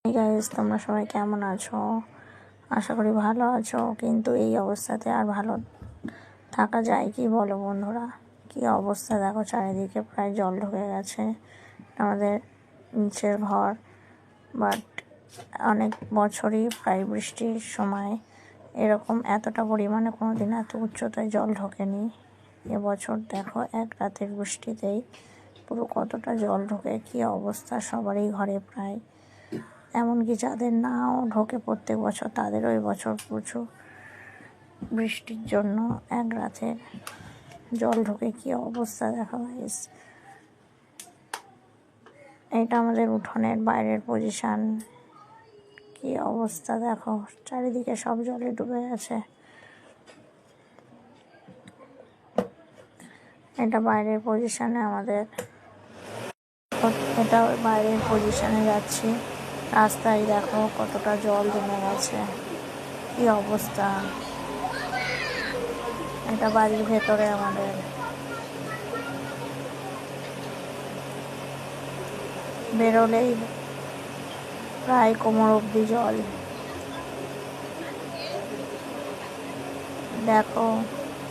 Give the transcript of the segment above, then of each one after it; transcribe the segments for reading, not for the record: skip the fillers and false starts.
Hi guys, তোমরা সবাই কেমন আছো? আশা করি ভালো আছো। কিন্তু এই অবস্থাতে আর ভালো থাকা যায় কি বলো বন্ধুরা? কি অবস্থা দেখো, চারিদিকে প্রায় জল ঢুকে গেছে আমাদের নিচের ঘর। বাট অনেক বছরই প্রায় বৃষ্টির সময় এরকম এতটা পরিমাণে কোনো দিন এত উচ্চতায় জল ঢোকেনি। এবছর দেখো এক রাতের বৃষ্টিতেই পুরো কতটা জল ঢোকে, কি অবস্থা সবারই ঘরে প্রায়। এমনকি যাদের নাও ঢোকে প্রত্যেক বছর, তাদেরও এই বছর প্রচুর বৃষ্টির জন্য এক রাতে জল ঢোকে। কি অবস্থা দেখো গাইস, এটা আমাদের উঠোনের বাইরের পজিশন। কি অবস্থা দেখো, চারিদিকে সব জলে ডুবে গেছে। এটা বাইরের পজিশনে আমাদের, এটা বাইরের পজিশনে যাচ্ছি। রাস্তায় দেখো কতটা জল জমে গেছে, কি অবস্থা। এটা বাড়ির ভেতরে আমাদের, বেরোলেই প্রায় কোমর অবধি জল। দেখো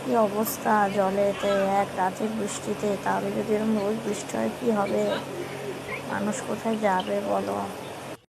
কি অবস্থা জলেতে এক রাতের বৃষ্টিতে। তাহলে যদি এরকম রোজ বৃষ্টি হয় কি হবে? মানুষ কোথায় যাবে বলো?